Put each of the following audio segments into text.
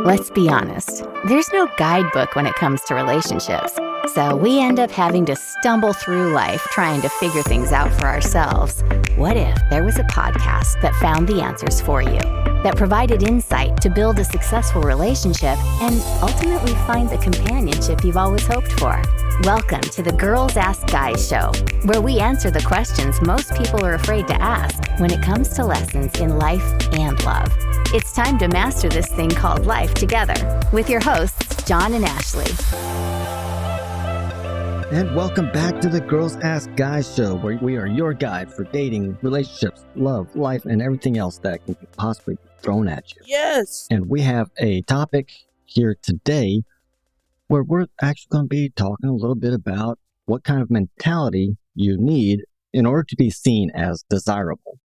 Let's be honest, there's no guidebook when it comes to relationships. So we end up having to stumble through life trying to figure things out for ourselves. What if there was a podcast that found the answers for you, that provided insight to build a successful relationship and ultimately find the companionship you've always hoped for? Welcome to the Girls Ask Guys show, where we answer the questions most people are afraid to ask when it comes to lessons in life and love. It's time to master this thing called life together with your hosts, John and Ashley. And welcome back to the Girls Ask Guys show, where we are your guide for dating, relationships, love, life, and everything else that can possibly be thrown at you. Yes. And we have a topic here today where we're actually going to be talking a little bit about what kind of mentality you need in order to be seen as desirable.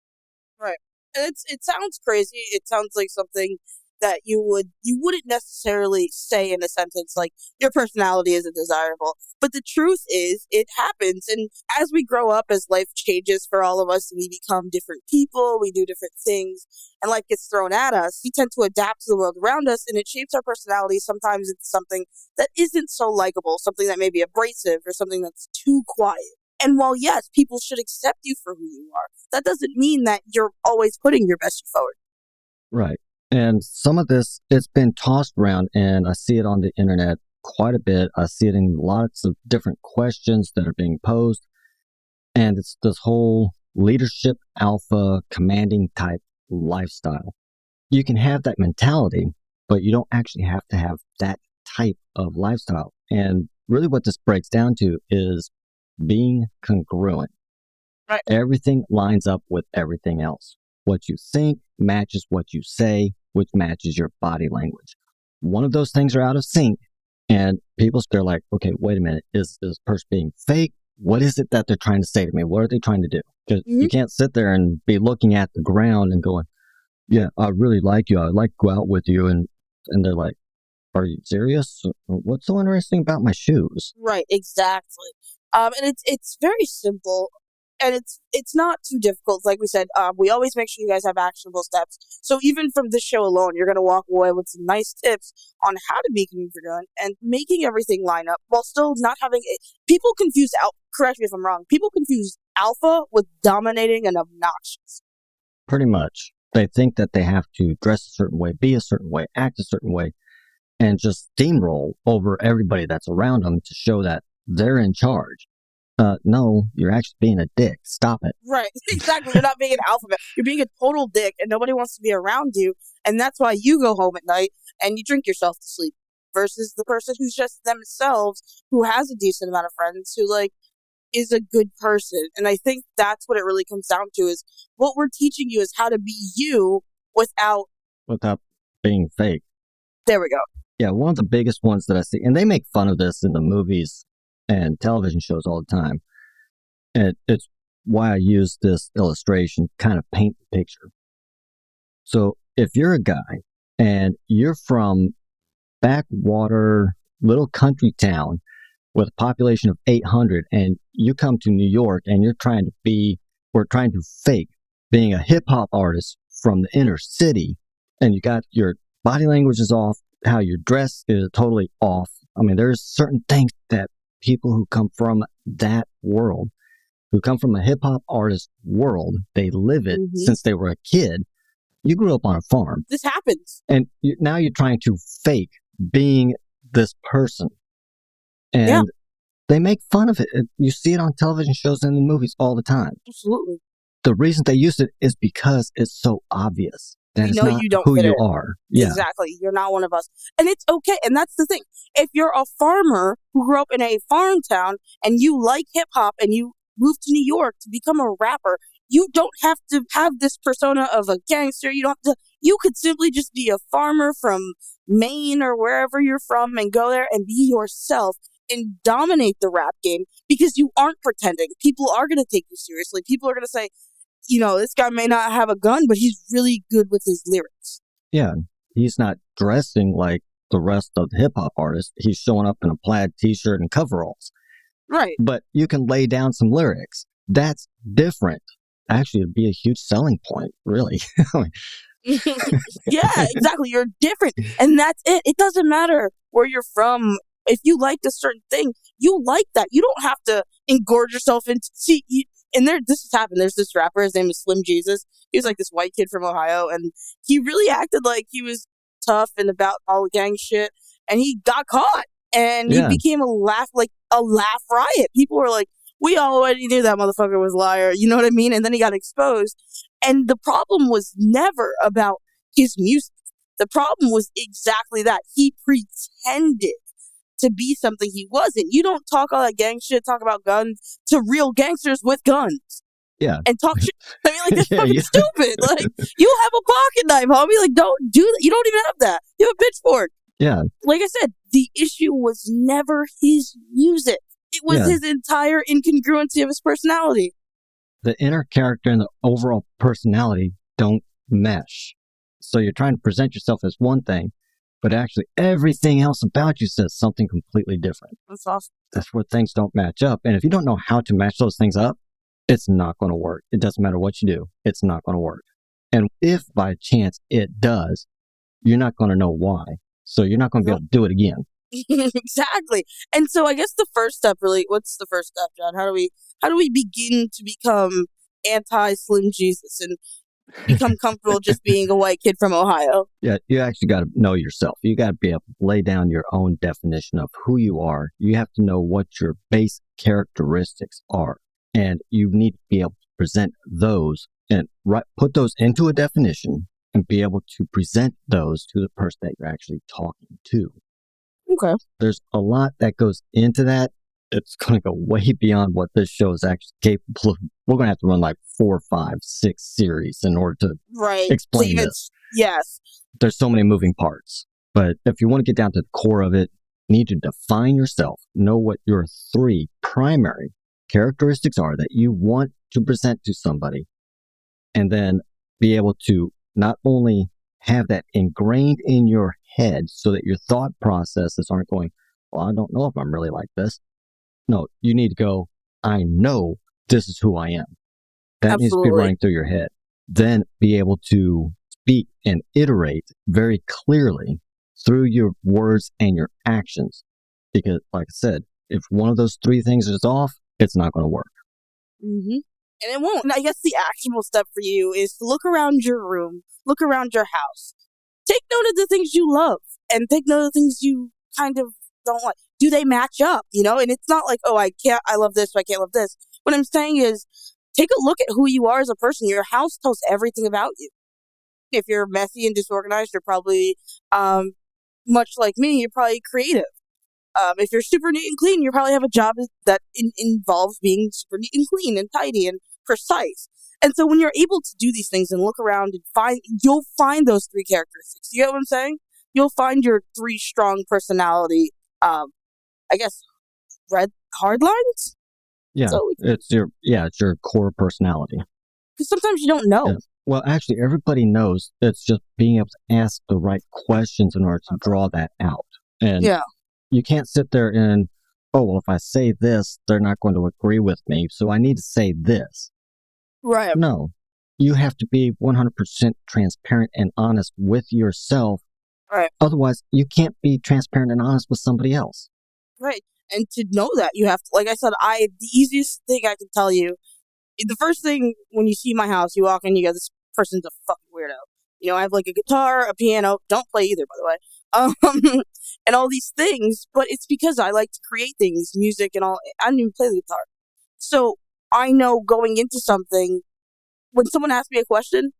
Right. And it sounds crazy. It sounds like something that you wouldn't necessarily say in a sentence like your personality isn't desirable. But the truth is it happens. And as we grow up, as life changes for all of us, we become different people, we do different things, and life gets thrown at us, we tend to adapt to the world around us, and it shapes our personality sometimes into something that isn't so likable, something that may be abrasive or something that's too quiet. And while, yes, people should accept you for who you are, that doesn't mean that you're always putting your best foot forward. Right. And some of this, it's been tossed around, and I see it on the internet quite a bit. I see it in lots of different questions that are being posed. And it's this whole leadership, alpha, commanding type lifestyle. You can have that mentality, but you don't actually have to have that type of lifestyle. And really what this breaks down to is being congruent. Right. Everything lines up with everything else. What you think matches what you say, which matches your body language. One of those things are out of sync, and people stare like, okay, wait a minute, is this person being fake? What is it that they're trying to say to me? What are they trying to do? Because you can't sit there and be looking at the ground and going, yeah, I really like you. I'd like to go out with you. And they're like, are you serious? What's so interesting about my shoes? Right, exactly. And it's very simple. And it's not too difficult. Like we said, we always make sure you guys have actionable steps. So even from this show alone, you're going to walk away with some nice tips on how to be congruent and making everything line up while still not having it. People confuse correct me if I'm wrong. People confuse alpha with dominating and obnoxious. Pretty much. They think that they have to dress a certain way, be a certain way, act a certain way, and just steamroll over everybody that's around them to show that they're in charge. No, you're actually being a dick. Stop it. Right, exactly. You're not being an alpha male. You're being a total dick, and nobody wants to be around you. And that's why you go home at night and you drink yourself to sleep. Versus the person who's just themselves, who has a decent amount of friends, who is a good person. And I think that's what it really comes down to, is what we're teaching you is how to be you without being fake. There we go. Yeah, one of the biggest ones that I see, and they make fun of this in the movies and television shows all the time. And it's why I use this illustration to kind of paint the picture. So if you're a guy and you're from backwater little country town with a population of 800 and you come to New York and we're trying to fake being a hip hop artist from the inner city, and you got your body language is off, how your dress is totally off. I mean, there's certain things that people who come from that world, who come from a hip-hop artist world, they live it since they were a kid. You grew up on a farm. This happens. And now you're trying to fake being this person. And they make fun of it. You see it on television shows and in movies all the time. Absolutely. The reason they use it is because it's so obvious. That you know you don't who fit you in. are. Yeah. Exactly. You're not one of us. And it's okay. And that's the thing. If you're a farmer who grew up in a farm town and you like hip hop and you moved to New York to become a rapper, you don't have to have this persona of a gangster. You could simply just be a farmer from Maine or wherever you're from and go there and be yourself and dominate the rap game, because you aren't pretending. People are going to take you seriously. People are going to say, this guy may not have a gun, but he's really good with his lyrics. Yeah, he's not dressing like the rest of the hip-hop artists. He's showing up in a plaid t-shirt and coveralls. Right. But you can lay down some lyrics. That's different. Actually, it'd be a huge selling point, really. Yeah, exactly. You're different. And that's it. It doesn't matter where you're from. If you like a certain thing, you like that. You don't have to engorge yourself into and this has happened. There's this rapper, his name is Slim Jesus. He was like this white kid from Ohio, and he really acted like he was tough and about all the gang shit, and he got caught. And he Yeah. became a laugh riot. People were like, we already knew that motherfucker was a liar. You know what I mean? And then he got exposed. And the problem was never about his music. The problem was exactly that. He pretended to be something he wasn't. You don't talk all that gang shit, talk about guns to real gangsters with guns. Yeah. And talk shit. I mean, like, that's Yeah, fucking yeah. stupid. Like, you have a pocket knife, homie. Like, don't do that. You don't even have that. You have a pitchfork. Yeah. Like I said, the issue was never his music. It was Yeah. his entire incongruency of his personality. The inner character and the overall personality don't mesh. So you're trying to present yourself as one thing, but actually everything else about you says something completely different. That's awesome. That's where things don't match up. And if you don't know how to match those things up, it's not going to work. It doesn't matter what you do. It's not going to work. And if by chance it does, you're not going to know why. So you're not going to be able to do it again. Exactly. And so I guess the first step, really, what's the first step, John? How do we begin to become anti-Slim Jesus and become comfortable just being a white kid from Ohio? Yeah, you actually got to know yourself. You got to be able to lay down your own definition of who you are. You have to know what your base characteristics are. And you need to be able to present those and put those into a definition and be able to present those to the person that you're actually talking to. Okay. There's a lot that goes into that. It's going to go way beyond what this show is actually capable of. We're going to have to run like 4, 5, 6 series in order to explain this. Yes. There's so many moving parts. But if you want to get down to the core of it, you need to define yourself, know what your 3 primary characteristics are that you want to present to somebody, and then be able to not only have that ingrained in your head so that your thought processes aren't going, well, I don't know if I'm really like this. No, you need to go, I know this is who I am. That needs to be running through your head. Then be able to speak and iterate very clearly through your words and your actions. Because, like I said, if one of those 3 things is off, it's not going to work. Mm-hmm. And it won't. And I guess the actionable step for you is to look around your room, look around your house. Take note of the things you love and take note of the things you kind of don't like. Do they match up? You know, and it's not like, oh, I love this, but I can't love this. What I'm saying is take a look at who you are as a person. Your house tells everything about you. If you're messy and disorganized, you're probably, much like me, you're probably creative. If you're super neat and clean, you probably have a job that involves being super neat and clean and tidy and precise. And so when you're able to do these things and look around and you'll find those 3 characteristics. You get what I'm saying? You'll find your 3 strong personality, I guess, hard lines? Yeah, So, it's your core personality. Because sometimes you don't know. Yeah. Well, actually, everybody knows. It's just being able to ask the right questions in order to draw that out. And you can't sit there and, oh, well, if I say this, they're not going to agree with me, so I need to say this. Right. No. You have to be 100% transparent and honest with yourself. Right. Otherwise, you can't be transparent and honest with somebody else. Right. And to know that, you have to, like I said, the easiest thing I can tell you, the first thing when you see my house, you walk in, you go, this person's a fucking weirdo. You know, I have like a guitar, a piano, don't play either, by the way. And all these things, but it's because I like to create things, music and all. I don't even play the guitar. So I know going into something, when someone asks me a question,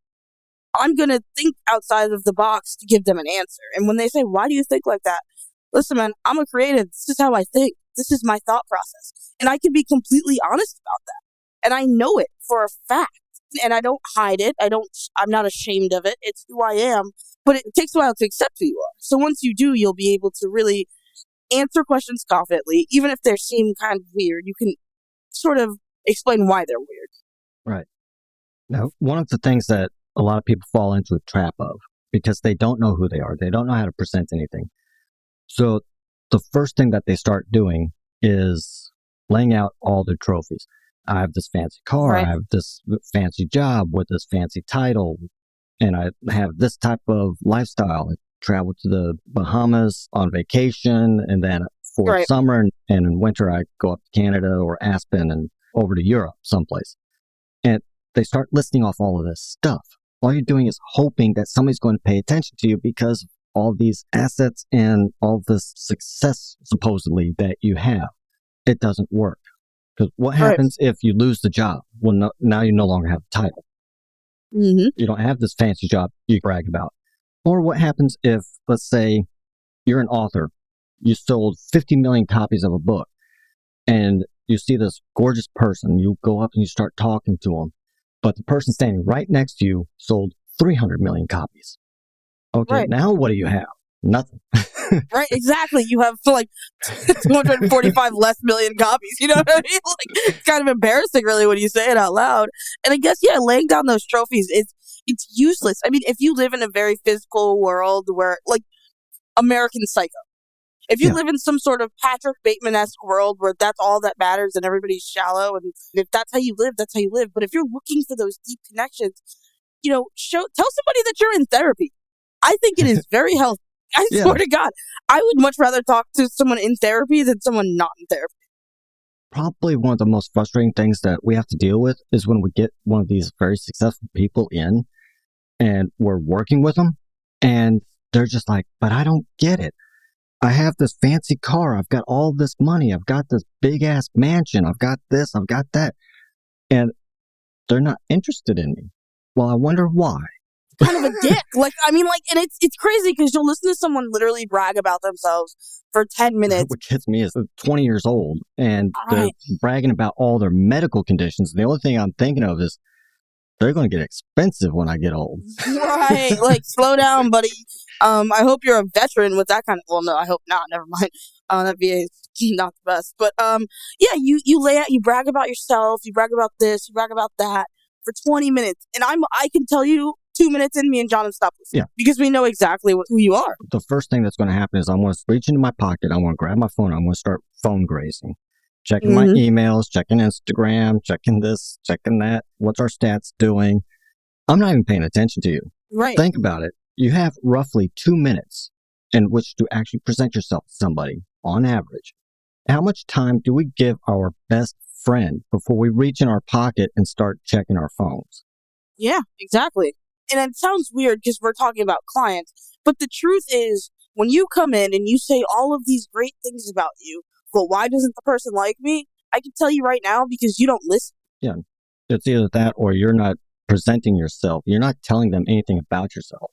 I'm going to think outside of the box to give them an answer. And when they say, why do you think like that? Listen, man, I'm a creative. This is how I think. This is my thought process. And I can be completely honest about that. And I know it for a fact. And I don't hide it. I'm not ashamed of it. It's who I am. But it takes a while to accept who you are. So once you do, you'll be able to really answer questions confidently. Even if they seem kind of weird, you can sort of explain why they're weird. Right. Now, one of the things that a lot of people fall into a trap of, because they don't know who they are, they don't know how to present anything. So the first thing that they start doing is laying out all their trophies. I have this fancy car. Right. I have this fancy job with this fancy title. and I have this type of lifestyle. I travel to the Bahamas on vacation, and then for Right. summer and in winter, I go up to Canada or Aspen and over to Europe someplace. And they start listing off all of this stuff. All you're doing is hoping that somebody's going to pay attention to you because of all these assets and all this success, supposedly, that you have. It doesn't work. Because what happens if you lose the job? Well, no, now you no longer have the title. Mm-hmm. You don't have this fancy job you brag about. Or what happens if, let's say, you're an author, you sold 50 million copies of a book, and you see this gorgeous person, you go up and you start talking to them, but the person standing right next to you sold 300 million copies. Okay, now what do you have? Nothing. Right, exactly. You have like 245 less million copies. You know what I mean? Like, it's kind of embarrassing, really, when you say it out loud. And I guess, yeah, laying down those trophies, it's useless. I mean, if you live in a very physical world where, like, American Psycho, if you live in some sort of Patrick Bateman-esque world where that's all that matters and everybody's shallow, and if that's how you live, that's how you live. But if you're looking for those deep connections, you know, tell somebody that you're in therapy. I think it is very healthy. I swear to God, I would much rather talk to someone in therapy than someone not in therapy. Probably one of the most frustrating things that we have to deal with is when we get one of these very successful people in and we're working with them and they're just like, but I don't get it. I have this fancy car. I've got all this money. I've got this big ass mansion. I've got this. I've got that. And they're not interested in me. Well, I wonder why. Kind of a dick. Like, I mean, like, and it's crazy because you'll listen to someone literally brag about themselves for 10 minutes. What gets me is 20 years old and they're bragging about all their medical conditions. The only thing I'm thinking of is they're going to get expensive when I get old. Right. Like, slow down, buddy. I hope you're a veteran with that kind of, well, no, I hope not. Never mind. That VA is not the best. But, yeah, you lay out, you brag about yourself, you brag about this, you brag about that for 20 minutes. And I can tell you 2 minutes in, me and John have stopped listening. Yeah. Because we know exactly who you are. The first thing that's going to happen is I'm going to reach into my pocket. I'm going to grab my phone. I'm going to start phone grazing. Checking my emails, checking Instagram, checking this, checking that. What's our stats doing? I'm not even paying attention to you. Right. Think about it. You have roughly 2 minutes in which to actually present yourself to somebody on average. How much time do we give our best friend before we reach in our pocket and start checking our phones? Yeah, exactly. And it sounds weird because we're talking about clients, but the truth is when you come in and you say all of these great things about you, but why doesn't the person like me? I can tell you right now because you don't listen. Yeah, it's either that or you're not presenting yourself. You're not telling them anything about yourself.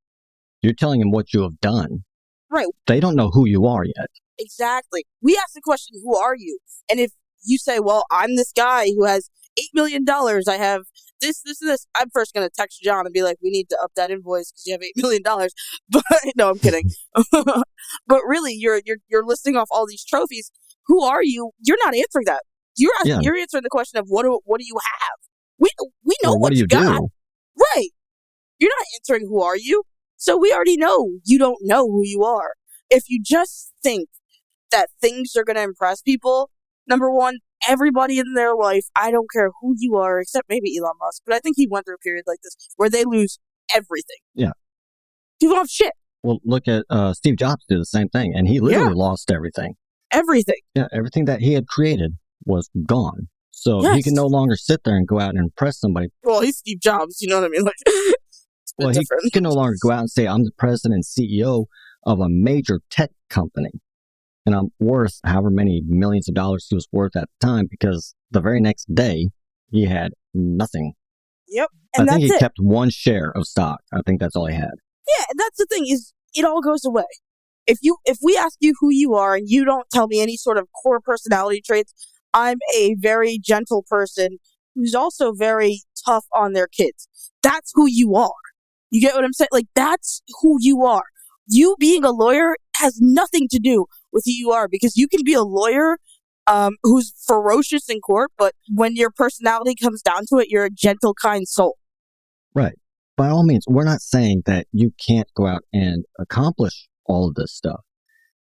You're telling them what you have done. Right. They don't know who you are yet. Exactly. We ask the question, who are you? And if you say, well, I'm this guy who has $8 million, I have this, and this, I'm first going to text John and be like, we need to up that invoice because you have $8 million. But no, I'm kidding. But really, you're listing off all these trophies. Who are you? You're not answering that. You're answering the question of what do you have? We know what you got. Do. Right. You're not answering who are you. So we already know you don't know who you are. If you just think that things are going to impress people, number one, everybody in their life, I don't care who you are, except maybe Elon Musk, but I think he went through a period like this where they lose everything. Yeah. People don't have shit. Well, look at Steve Jobs did the same thing, and he literally lost everything. Everything. Yeah, everything that he had created was gone. So he can no longer sit there and go out and impress somebody. Well, he's Steve Jobs, you know what I mean? Like, well, he can no longer go out and say, I'm the president and CEO of a major tech company. And I'm worth however many millions of dollars he was worth at the time, because the very next day, he had nothing. Yep. And I think he kept one share of stock. I think that's all he had. Yeah, that's the thing, is it all goes away. If we ask you who you are and you don't tell me any sort of core personality traits, I'm a very gentle person who's also very tough on their kids. That's who you are. You get what I'm saying? Like, that's who you are. You being a lawyer has nothing to do with who you are, because you can be a lawyer who's ferocious in court, but when your personality comes down to it, you're a gentle, kind soul. Right. By all means, we're not saying that you can't go out and accomplish all of this stuff.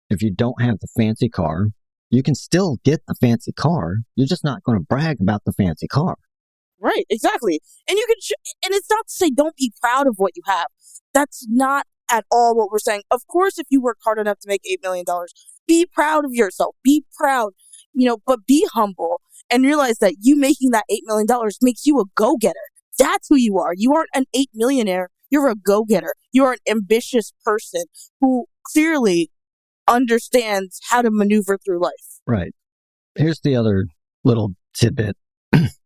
If you don't have the fancy car, you can still get the fancy car. You're just not going to brag about the fancy car. Right, exactly. And you can, and it's not to say don't be proud of what you have. That's not at all what we're saying. Of course, if you work hard enough to make $8 million, be proud of yourself. Be proud, but be humble and realize that you making that $8 million makes you a go-getter. That's who you are. You aren't an 8 millionaire. You're a go-getter. You are an ambitious person who clearly understands how to maneuver through life. Right. Here's the other little tidbit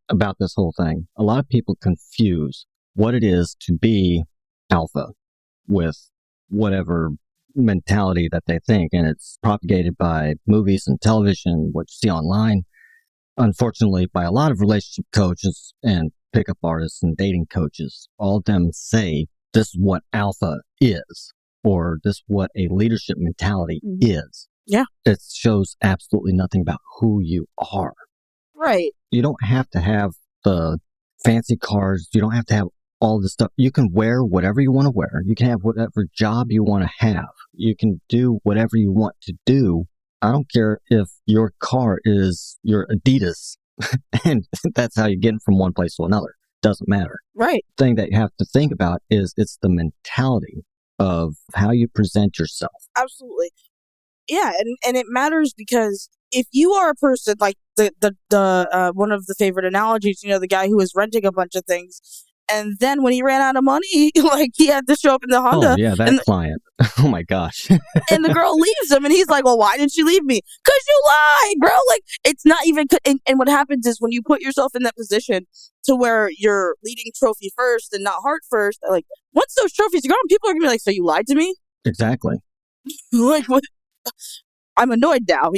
about this whole thing. A lot of people confuse what it is to be alpha with whatever mentality that they think, and it's propagated by movies and television, what you see online, unfortunately, by a lot of relationship coaches and pickup artists and dating coaches. All of them say this is what alpha is, or this is what a leadership mentality is. Yeah. It shows absolutely nothing about who you are. Right. You don't have to have the fancy cars. You don't have to have all this stuff. You can wear whatever you want to wear. You can have whatever job you want to have. You can do whatever you want to do. I don't care if your car is your Adidas and that's how you get from one place to another. Doesn't matter. Right. The thing that you have to think about is it's the mentality of how you present yourself. Absolutely. Yeah, and it matters because if you are a person like the one of the favorite analogies, the guy who was renting a bunch of things, and then when he ran out of money, like he had to show up in the Honda. Oh yeah, that client. Oh my gosh. And the girl leaves him, and he's like, "Well, why did she leave me? 'Cause you lied, bro." Like it's not even. And what happens is when you put yourself in that position to where you're leading trophy first and not heart first, like once those trophies are gone, people are gonna be like, "So you lied to me?" Exactly. Like what? I'm annoyed now,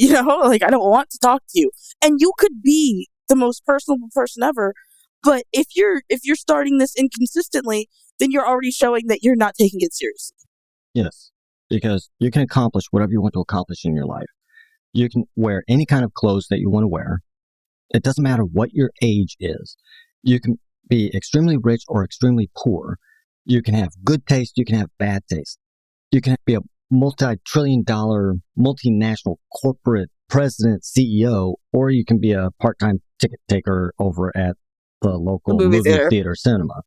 like I don't want to talk to you. And you could be the most personable person ever, but if you're starting this inconsistently, then you're already showing that you're not taking it seriously. Yes, because you can accomplish whatever you want to accomplish in your life. You can wear any kind of clothes that you want to wear. It doesn't matter what your age is. You can be extremely rich or extremely poor. You can have good taste. You can have bad taste. You can be a multi-trillion-dollar multinational corporate president, CEO, or you can be a part-time ticket taker over at the local movie theater cinema.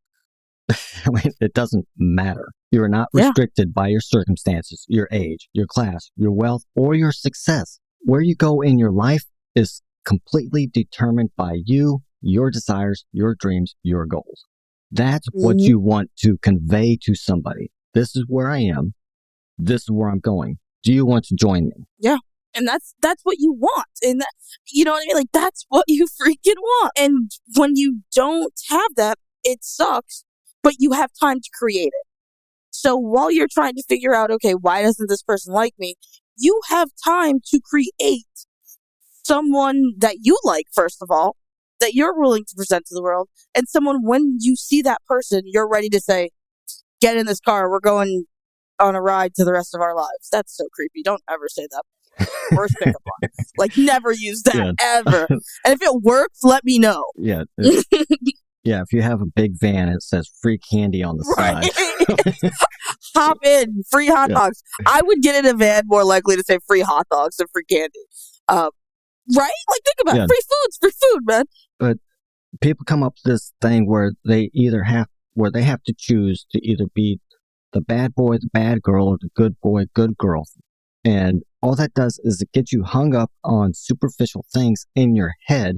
I mean, it doesn't matter. You are not restricted by your circumstances, your age, your class, your wealth, or your success. Where you go in your life is completely determined by you, your desires, your dreams, your goals. That's what you want to convey to somebody. This is where I am. This is where I'm going. Do you want to join me? Yeah. And that's what you want. And that, you know what I mean? Like, that's what you freaking want. And when you don't have that, it sucks, but you have time to create it. So while you're trying to figure out, okay, why doesn't this person like me? You have time to create someone that you like, first of all, that you're willing to present to the world. And someone, when you see that person, you're ready to say, get in this car. We're going on a ride to the rest of our lives. That's so creepy. Don't ever say that. Worst pickup line. Like, never use that, ever. And if it works, let me know. Yeah. Yeah, if you have a big van, it says free candy on the side. Hop in, free hot dogs. I would get in a van more likely to say free hot dogs than free candy. Right? Like, think about it. Free food, man. But people come up with this thing where they have to choose to either be the bad boy, the bad girl, or the good boy, good girl. And all that does is it gets you hung up on superficial things in your head.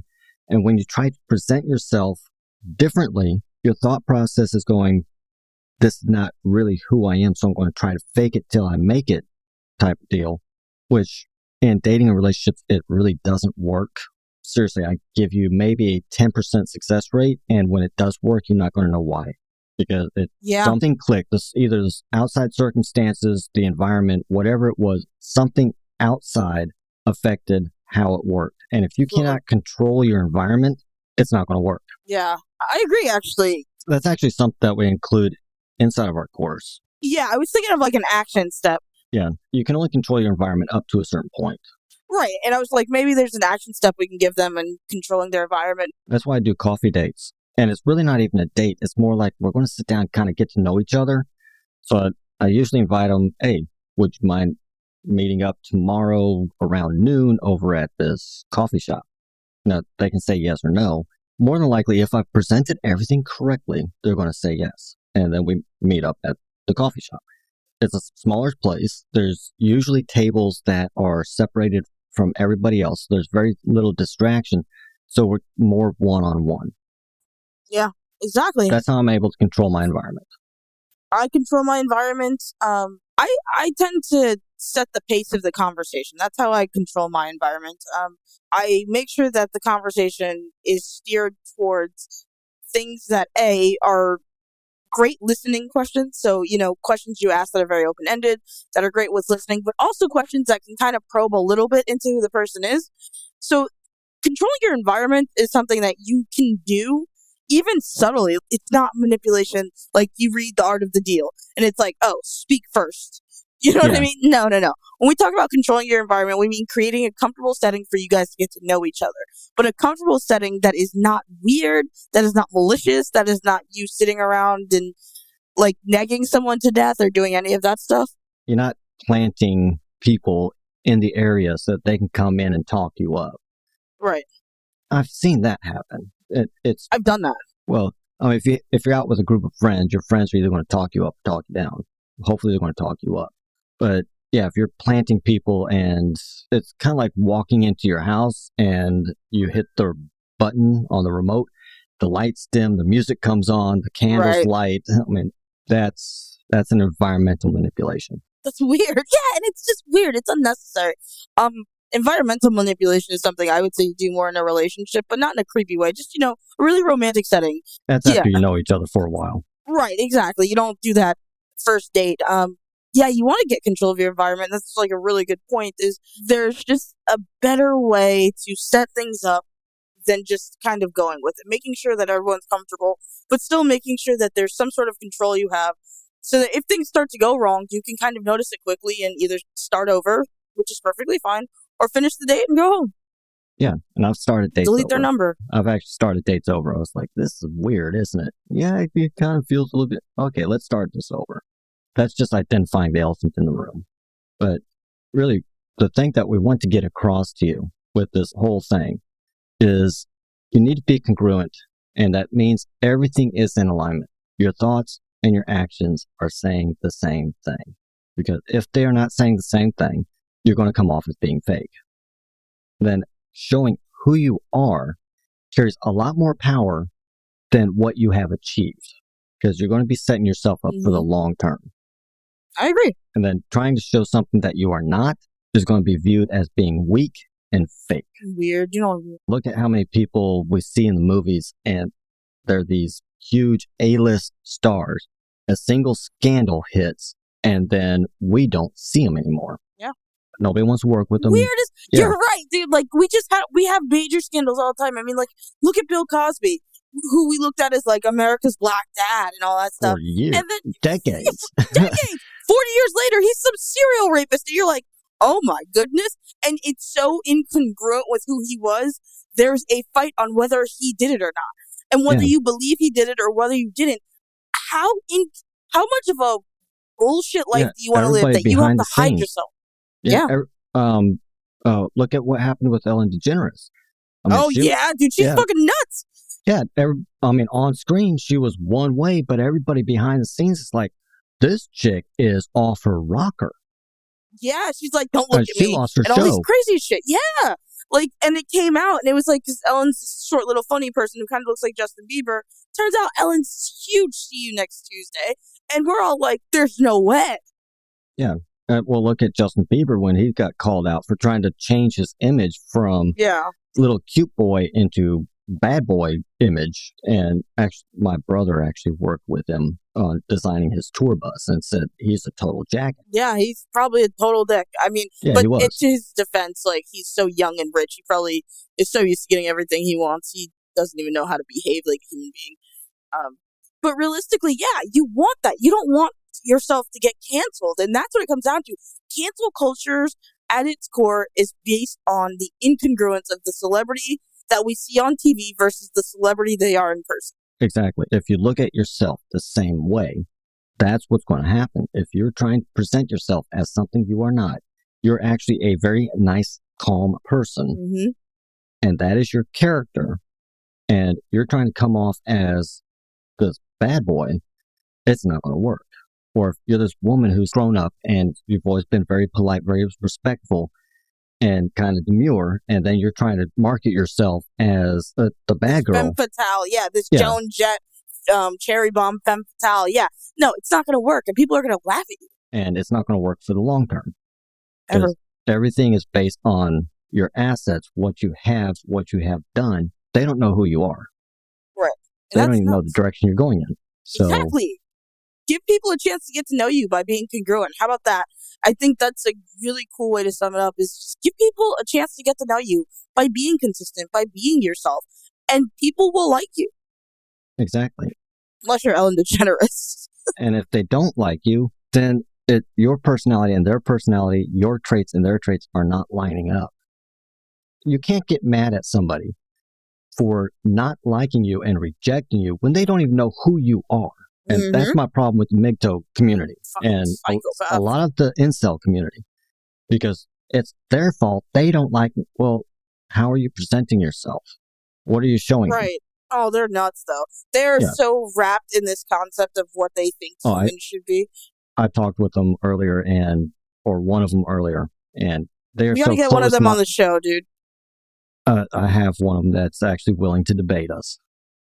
And when you try to present yourself differently, your thought process is going, this is not really who I am, so I'm going to try to fake it till I make it type of deal, which in dating and relationships, it really doesn't work. Seriously, I give you maybe a 10% success rate, and when it does work, you're not going to know why. Because something clicked. Either this outside circumstances, the environment, whatever it was, something outside affected how it worked. And if you cannot control your environment, it's not going to work. Yeah, I agree, actually. That's actually something that we include inside of our course. Yeah, I was thinking of like an action step. Yeah, you can only control your environment up to a certain point. Right, and I was like, maybe there's an action step we can give them in controlling their environment. That's why I do coffee dates. And it's really not even a date. It's more like we're going to sit down and kind of get to know each other. So I usually invite them, hey, would you mind meeting up tomorrow around noon over at this coffee shop? Now, they can say yes or no. more than likely, if I've presented everything correctly, they're going to say yes. And then we meet up at the coffee shop. It's a smaller place. There's usually tables that are separated from everybody else. There's very little distraction. So we're more one-on-one. Yeah, exactly. That's how I'm able to control my environment. I control my environment. I tend to set the pace of the conversation. That's how I control my environment. I make sure that the conversation is steered towards things that are great listening questions. So, questions you ask that are very open-ended, that are great with listening, but also questions that can kind of probe a little bit into who the person is. So controlling your environment is something that you can do even subtly. It's not manipulation. Like you read The Art of the Deal and it's like, oh, speak first. You know what I mean? No. When we talk about controlling your environment, we mean creating a comfortable setting for you guys to get to know each other. But a comfortable setting that is not weird, that is not malicious, that is not you sitting around and like negging someone to death or doing any of that stuff. You're not planting people in the area so that they can come in and talk you up. Right. I've seen that happen. I've done that. Well, I mean, if you're out with a group of friends, your friends are either going to talk you up or talk you down. Hopefully they're going to talk you up. But yeah, if you're planting people and it's kind of like walking into your house and you hit the button on the remote, the lights dim, the music comes on, the candles light. I mean, that's an environmental manipulation. That's weird. Yeah, and it's just weird. It's unnecessary. Environmental manipulation is something I would say you do more in a relationship, but not in a creepy way. Just, a really romantic setting. That's after you know each other for a while. Right, exactly. You don't do that first date. Yeah, you want to get control of your environment. That's like a really good point. Is there's just a better way to set things up than just kind of going with it, making sure that everyone's comfortable, but still making sure that there's some sort of control you have, so that if things start to go wrong, you can kind of notice it quickly and either start over, which is perfectly fine, or finish the date and go home. Yeah, and I've started dates Delete over. their number. I've actually started dates over. I was like, this is weird, isn't it? Yeah, it kind of feels a little bit, okay, let's start this over. That's just identifying the elephant in the room. But really, the thing that we want to get across to you with this whole thing is you need to be congruent, and that means everything is in alignment. Your thoughts and your actions are saying the same thing. Because if they are not saying the same thing, you're going to come off as being fake. Then showing who you are carries a lot more power than what you have achieved, because you're going to be setting yourself up for the long term. I agree. And then trying to show something that you are not is going to be viewed as being weak and fake. Weird. Look at how many people we see in the movies, and they're these huge A-list stars. A single scandal hits, and then we don't see them anymore. Yeah. Nobody wants to work with them. Weird as you're right, dude. Like we have major scandals all the time. I mean, like look at Bill Cosby, who we looked at as like America's black dad and all that stuff. For years, and then decades. 40 years later, he's some serial rapist, and you're like, oh my goodness. And it's so incongruent with who he was. There's a fight on whether he did it or not, and whether you believe he did it or whether you didn't. How much of a bullshit life do you want to live that you have to hide yourself? Look at what happened with Ellen DeGeneres. Dude, she's fucking nuts. Yeah, on screen she was one way, but everybody behind the scenes is like, this chick is off her rocker. Yeah, she's like, don't look at me. She lost her and show. All this crazy shit. Yeah. Like, and it came out, and it was like, because Ellen's this short little funny person who kind of looks like Justin Bieber. Turns out Ellen's huge. See you next Tuesday. And we're all like, there's no way. Yeah. Well, look at Justin Bieber when he got called out for trying to change his image from little cute boy into bad boy image. And actually, my brother actually worked with him on designing his tour bus and said he's a total jackass. Yeah, he's probably a total dick. I mean, but it's his defense, like, he's so young and rich. He probably is so used to getting everything he wants. He doesn't even know how to behave like a human being. But realistically, you want that. You don't want yourself to get canceled. And that's what it comes down to. Cancel cultures at its core is based on the incongruence of the celebrity that we see on TV versus the celebrity they are in person. Exactly. If you look at yourself the same way, that's what's going to happen. If you're trying to present yourself as something you are not, you're actually a very nice, calm person. Mm-hmm. And that is your character. and you're trying to come off as this bad boy, it's not going to work. Or if you're this woman who's grown up and you've always been very polite, very respectful, and kind of demure, and then you're trying to market yourself as the bad girl. Femme fatale, this Joan Jett, cherry bomb femme fatale. Yeah, no, it's not going to work, and people are going to laugh at you. And it's not going to work for the long term. Ever. Everything is based on your assets, what you have done. They don't know who you are. Right. They don't even know the direction you're going in. So, exactly. Give people a chance to get to know you by being congruent. How about that? I think that's a really cool way to sum it up, is just give people a chance to get to know you by being consistent, by being yourself, and people will like you. Exactly. Unless you're Ellen DeGeneres. And if they don't like you, then your personality and their personality, your traits and their traits are not lining up. You can't get mad at somebody for not liking you and rejecting you when they don't even know who you are. And that's my problem with the MGTOW community and a lot of the incel community, because it's their fault. They don't like me. Well, how are you presenting yourself? What are you showing? Right. Oh, they're nuts, though. They're so wrapped in this concept of what they think humans should be. I talked with them earlier, or one of them earlier, and they're You gotta get one of them on the show, dude. I have one of them that's actually willing to debate us.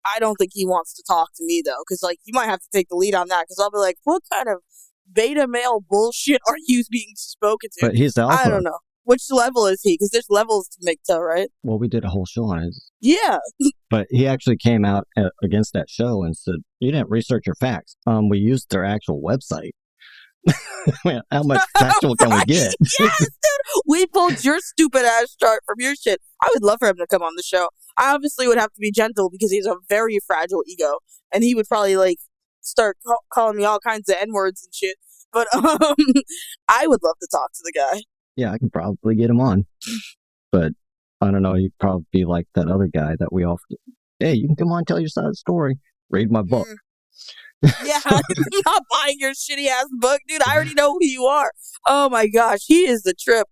I don't think he wants to talk to me, though, because you might have to take the lead on that, because I'll be like, what kind of beta male bullshit are you being spoken to? But he's alpha. I don't know. Which level is he? Because there's levels to MGTOW, right? Well, we did a whole show on it. Yeah. But he actually came out against that show and said, you didn't research your facts. We used their actual website. How much factual can we get? Yes, dude. We pulled your stupid ass chart from your shit. I would love for him to come on the show. I obviously would have to be gentle because he's a very fragile ego, and he would probably start calling me all kinds of N-words and shit. But I would love to talk to the guy. Yeah, I can probably get him on. But I don't know, he'd probably be like that other guy that we offered. Hey, you can come on and tell your side of the story. Read my book. Yeah, I'm not buying your shitty ass book, dude. I already know who you are. Oh my gosh, he is the trip.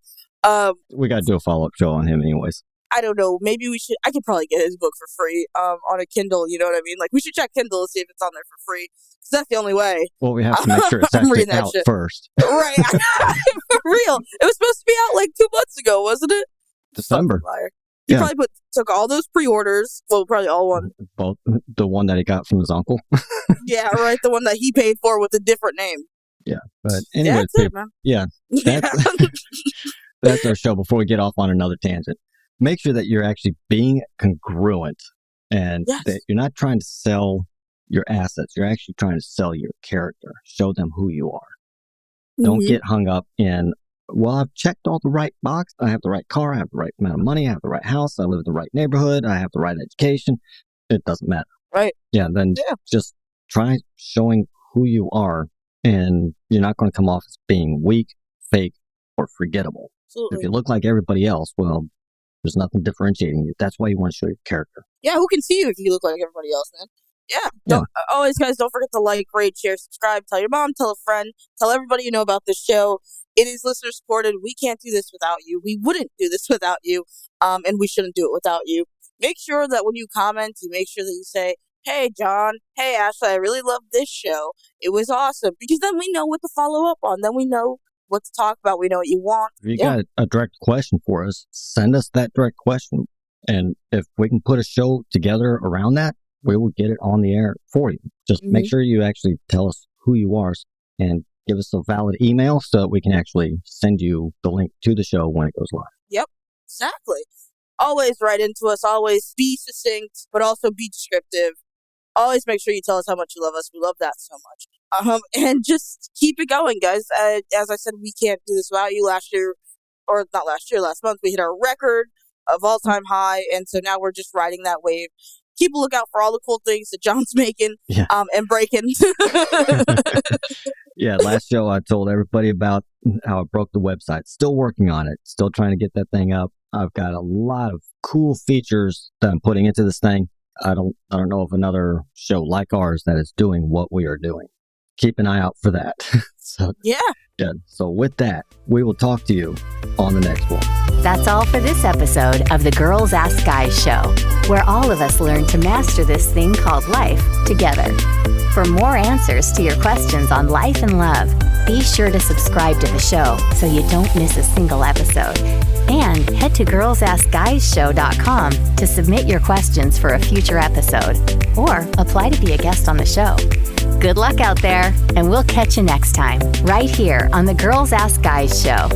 We got to do a follow-up show on him anyways. I don't know. Maybe we should. I could probably get his book for free on a Kindle. You know what I mean? We should check Kindle to see if it's on there for free. Because that's the only way. Well, we have to make sure it's actually out first. Right. For real. It was supposed to be out 2 months ago, wasn't it? December. He probably took all those pre-orders. Well, probably all one. Both. The one that he got from his uncle. Yeah, right. The one that he paid for with a different name. Yeah. But anyway, that's it, man. Yeah. That's our show before we get off on another tangent. Make sure that you're actually being congruent and that you're not trying to sell your assets. You're actually trying to sell your character. Show them who you are. Don't get hung up in, well, I've checked all the right boxes. I have the right car. I have the right amount of money. I have the right house. I live in the right neighborhood. I have the right education. It doesn't matter. Right. Yeah. Then just try showing who you are, and you're not going to come off as being weak, fake, or forgettable. Absolutely. If you look like everybody else, well, there's nothing differentiating you. That's why you want to show your character. Yeah, who can see you if you look like everybody else, man? Yeah. Always, guys, don't forget to like, rate, share, subscribe. Tell your mom, tell a friend, tell everybody you know about this show. It is listener supported. We can't do this without you. We wouldn't do this without you, and we shouldn't do it without you. Make sure that when you comment, you make sure that you say, hey, John, hey, Ashley, I really love this show. It was awesome. Because then we know what to follow up on. Then we know what to talk about. We know what you want. If you got a direct question for us, send us that direct question. And if we can put a show together around that, we will get it on the air for you. Just make sure you actually tell us who you are and give us a valid email so that we can actually send you the link to the show when it goes live. Yep, exactly. Always write into us. Always be succinct, but also be descriptive. Always make sure you tell us how much you love us. We love that so much. And just keep it going, guys. As I said, we can't do this without you. Last month, we hit our record of all-time high, and so now we're just riding that wave. Keep a lookout for all the cool things that John's making and breaking. Yeah, last show I told everybody about how I broke the website. Still working on it. Still trying to get that thing up. I've got a lot of cool features that I'm putting into this thing. I don't know of another show like ours that is doing what we are doing. Keep an eye out for that. So with that, we will talk to you on the next one. That's all for this episode of the Girls Ask Guys show, where all of us learn to master this thing called life together. For more answers to your questions on life and love, be sure to subscribe to the show so you don't miss a single episode. And head to girlsaskguyshow.com to submit your questions for a future episode or apply to be a guest on the show. Good luck out there, and we'll catch you next time, right here on the Girls Ask Guys show.